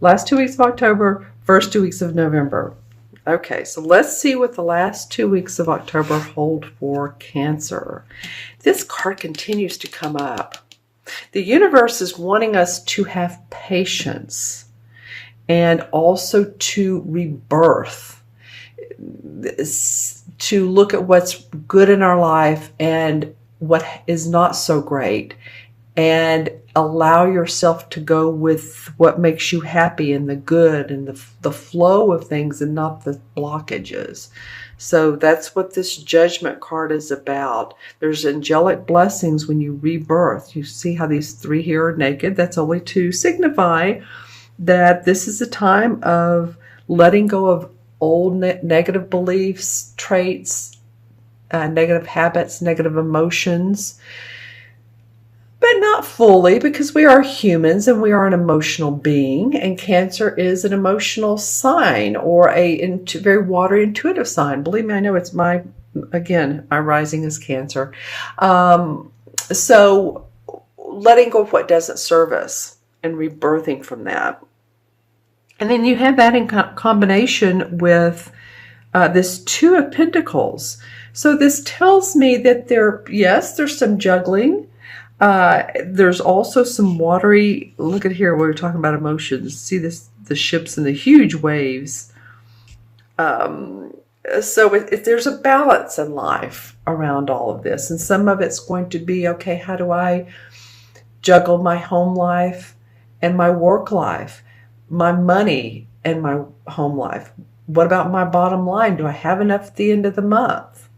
Last 2 weeks of October, first 2 weeks of November. Okay, so let's see what the last 2 weeks of October hold for Cancer. This card continues to come up. The universe is wanting us to have patience and also to rebirth, to look at what's good in our life and what is not so great, and allow yourself to go with what makes you happy and the good and the flow of things and not the blockages. So that's what this Judgment card is about. There's angelic blessings when you rebirth. You see how these three here are naked? That's only to signify that this is a time of letting go of old negative beliefs, traits, negative habits, negative emotions. But not fully, because we are humans and we are an emotional being, and Cancer is an emotional sign, or a very watery intuitive sign. Believe me, I know it's my rising is Cancer. So letting go of what doesn't serve us and rebirthing from that. And then you have that in combination with this Two of Pentacles. So this tells me that there's some juggling. There's also some watery, look at here, we're talking about emotions. See the ships and the huge waves. So there's a balance in life around all of this. And some of it's going to be, okay, how do I juggle my home life and my work life, my money and my home life? What about my bottom line? Do I have enough at the end of the month?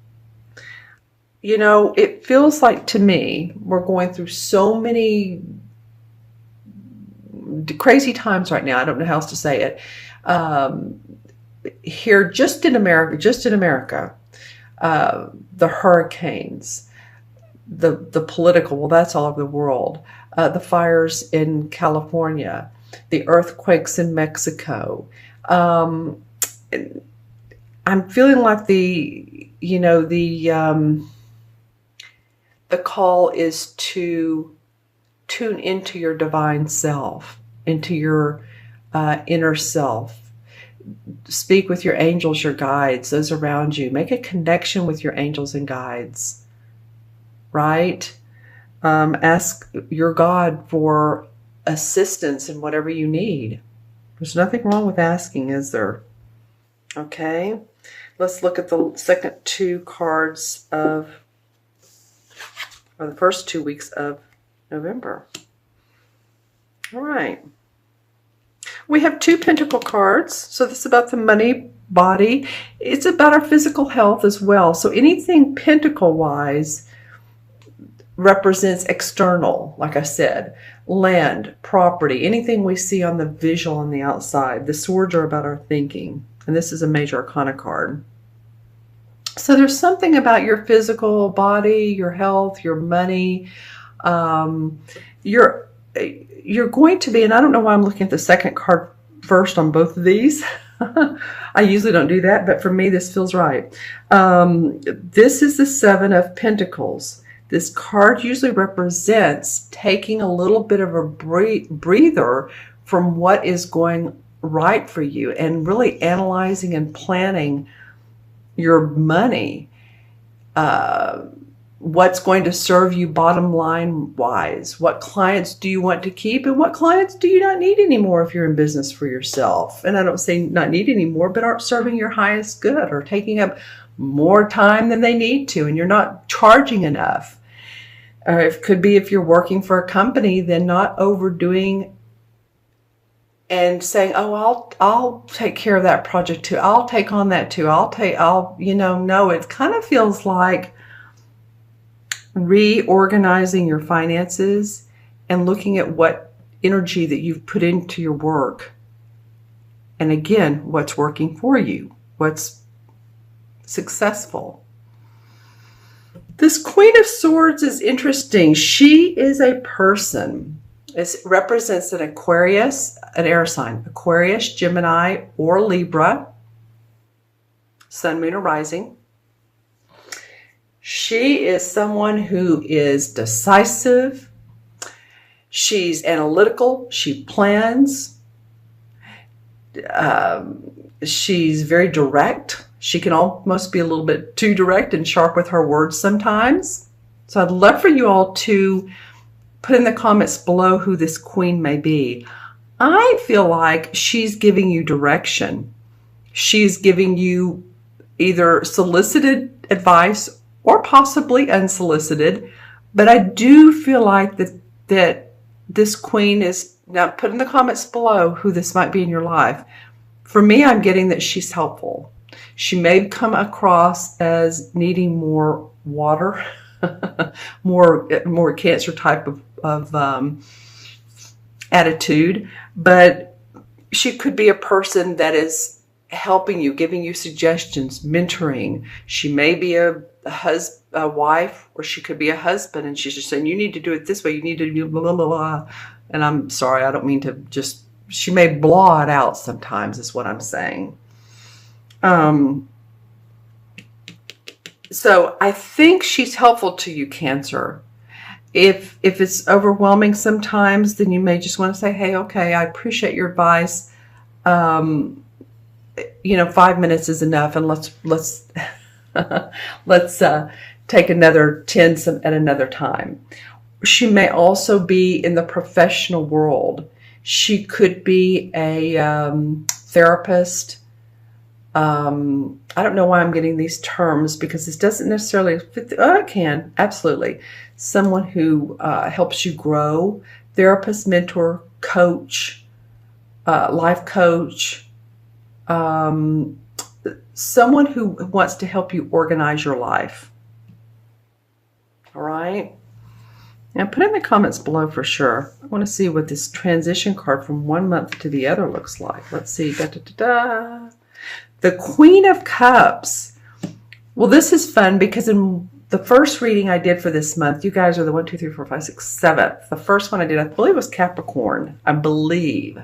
You know, it feels like to me, we're going through so many crazy times right now. I don't know how else to say it. Here, just in America, the hurricanes, the political, well, that's all over the world. The fires in California, the earthquakes in Mexico. I'm feeling like the call is to tune into your divine self, into your inner self. Speak with your angels, your guides, those around you. Make a connection with your angels and guides, right? Ask your God for assistance in whatever you need. There's nothing wrong with asking, is there? Okay, let's look at the second two cards of the first 2 weeks of November. All right. We have two Pentacle cards. So this is about the money, body. It's about our physical health as well. So anything Pentacle-wise represents external, like I said, land, property, anything we see on the visual on the outside. The swords are about our thinking. And this is a major arcana card. So there's something about your physical body, your health, your money. You're going to be, and I don't know why I'm looking at the second card first on both of these. I usually don't do that, but for me, this feels right. This is the Seven of Pentacles. This card usually represents taking a little bit of a breather from what is going right for you and really analyzing and planning your money, what's going to serve you bottom line wise. What clients do you want to keep and what clients do you not need anymore if you're in business for yourself? And I don't say not need anymore, but aren't serving your highest good or taking up more time than they need to, and you're not charging enough. Or it could be if you're working for a company, then not overdoing and saying, oh, I'll take care of that project too. I'll take on that too. No, it kind of feels like reorganizing your finances and looking at what energy that you've put into your work. And again, what's working for you, what's successful. This Queen of Swords is interesting. She is a person. It represents an Aquarius, an air sign, Aquarius, Gemini, or Libra, Sun, Moon, or Rising. She is someone who is decisive. She's analytical. She plans. She's very direct. She can almost be a little bit too direct and sharp with her words sometimes. So I'd love for you all to put in the comments below who this queen may be. I feel like she's giving you direction. She's giving you either solicited advice or possibly unsolicited. But I do feel like that this queen is, now put in the comments below who this might be in your life. For me, I'm getting that she's helpful. She may come across as needing more water, more Cancer type of attitude, but she could be a person that is helping you, giving you suggestions, mentoring. She may be a wife, or she could be a husband, and she's just saying, you need to do it this way, you need to do blah, blah, blah, blah. And I'm sorry, I don't mean to just, she may blah it out sometimes is what I'm saying. So I think she's helpful to you, Cancer. If it's overwhelming sometimes, then you may just want to say, hey, okay, I appreciate your advice. 5 minutes is enough, and let's let's take another 10 at another time. She may also be in the professional world. She could be a therapist. I don't know why I'm getting these terms, because this doesn't necessarily fit. It can, absolutely. Someone who helps you grow. Therapist, mentor, coach, life coach. Someone who wants to help you organize your life. All right. Now put in the comments below for sure. I want to see what this transition card from one month to the other looks like. Let's see. Da, da, da, da. The Queen of Cups. Well, this is fun because in the first reading I did for this month, you guys are the 1, 2, 3, 4, 5, 6, 7th. The first one I did, I believe, was Capricorn. I believe.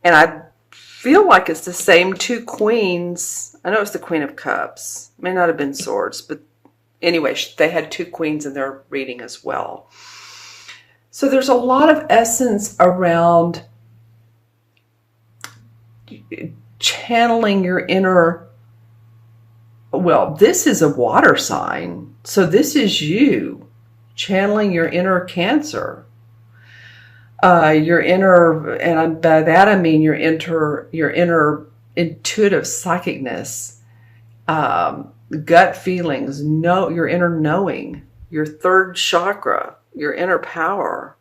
And I feel like it's the same two queens. I know it's the Queen of Cups. It may not have been Swords, but anyway, they had two queens in their reading as well. So there's a lot of essence around channeling your inner. Well, this is a water sign. So this is you channeling your inner Cancer. Your inner, and by that I mean your inner intuitive psychicness, gut feelings, your inner knowing, your third chakra, your inner power.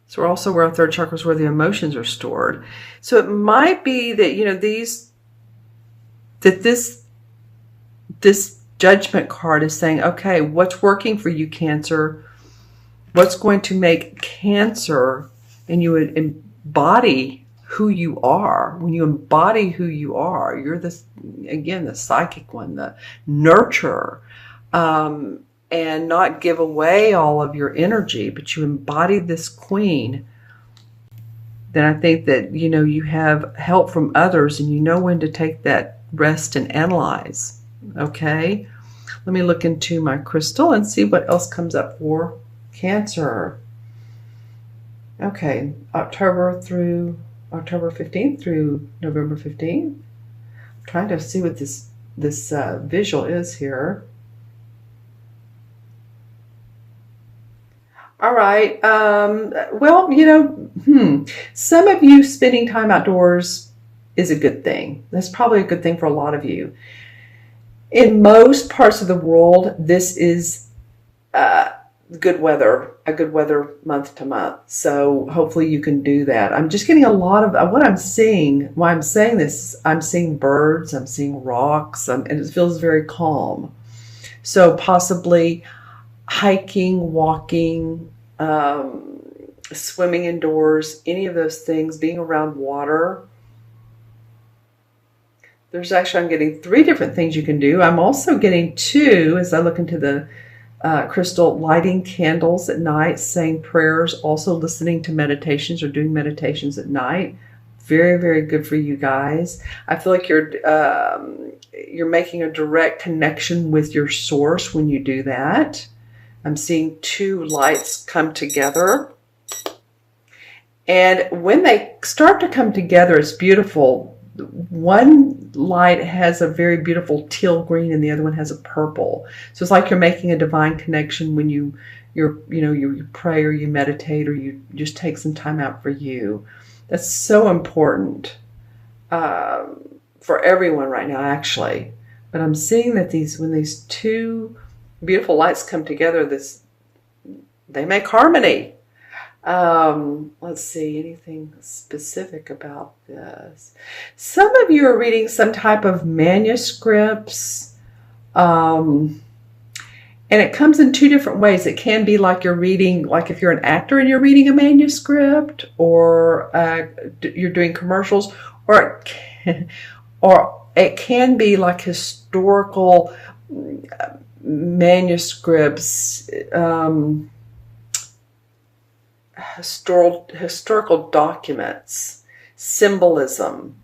So we're also where our third chakra is, where the emotions are stored. So it might be that this judgment card is saying, okay, what's working for you, Cancer? What's going to make Cancer, and you would embody who you are. When you embody who you are, you're this, again, the psychic one, the nurturer, and not give away all of your energy, but you embody this queen. Then I think that, you have help from others, and you know when to take that rest and analyze. Okay? Let me look into my crystal and see what else comes up for Cancer. Okay, October 15th through November 15th. I'm trying to see what this visual is here. All right. Well, some of you spending time outdoors is a good thing. That's probably a good thing for a lot of you. In most parts of the world, this is good weather, a good weather month to month. So hopefully you can do that. I'm just getting a lot of what I'm seeing. Why I'm saying this, I'm seeing birds, I'm seeing rocks, and it feels very calm. So possibly hiking, walking, swimming indoors, any of those things, being around water. There's actually, I'm getting 3 different things you can do. I'm also getting 2, as I look into the crystal, lighting candles at night, saying prayers, also listening to meditations or doing meditations at night. Very, very good for you guys. I feel like you're making a direct connection with your source when you do that. I'm seeing 2 lights come together. And when they start to come together, it's beautiful. One light has a very beautiful teal green and the other one has a purple. So it's like you're making a divine connection when you pray or you meditate or you just take some time out for you. That's so important for everyone right now, actually. But I'm seeing that when these two beautiful lights come together, they make harmony. Let's see, anything specific about this? Some of you are reading some type of manuscripts, and it comes in two different ways. It can be like you're reading, like if you're an actor and you're reading a manuscript, or you're doing commercials, or it can be like historical manuscripts, historical documents, symbolism,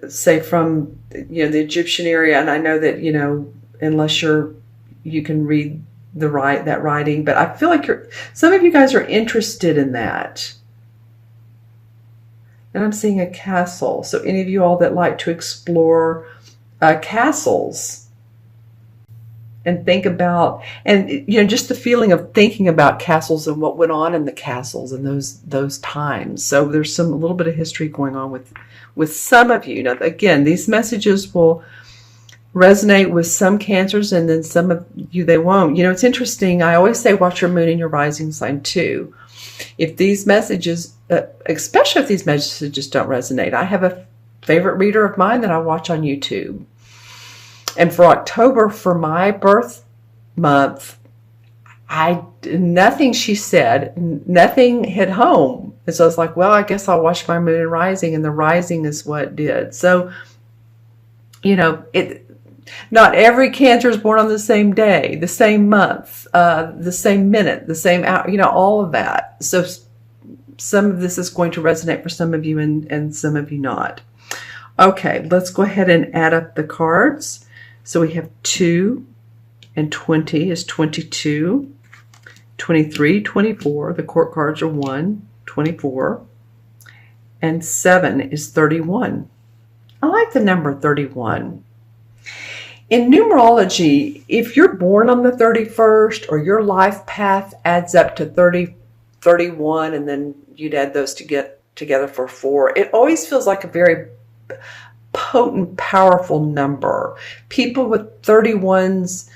say from the Egyptian area. And I know that unless you can read that writing, but I feel like some of you guys are interested in that. And I'm seeing a castle. So any of you all that like to explore castles and think about, and just the feeling of thinking about castles and what went on in the castles in those times. So there's a little bit of history going on with some of you. Now, again, these messages will resonate with some Cancers, and then some of you they won't. It's interesting. I always say watch your moon and your rising sign too. If these messages, especially if these messages don't resonate, I have a favorite reader of mine that I watch on YouTube. And for October, for my birth month, nothing she said, nothing hit home. And so I was like, well, I guess I'll watch my moon and rising, and the rising is what did. So, not every Cancer is born on the same day, the same month, the same minute, the same hour, all of that. So some of this is going to resonate for some of you and some of you not. Okay, let's go ahead and add up the cards. So we have 2 and 20 is 22, 23, 24. The court cards are 1, 24, and 7 is 31. I like the number 31. In numerology, if you're born on the 31st or your life path adds up to 30, 31, and then you'd add those to get together for 4, it always feels like a very potent, powerful number. People with 31s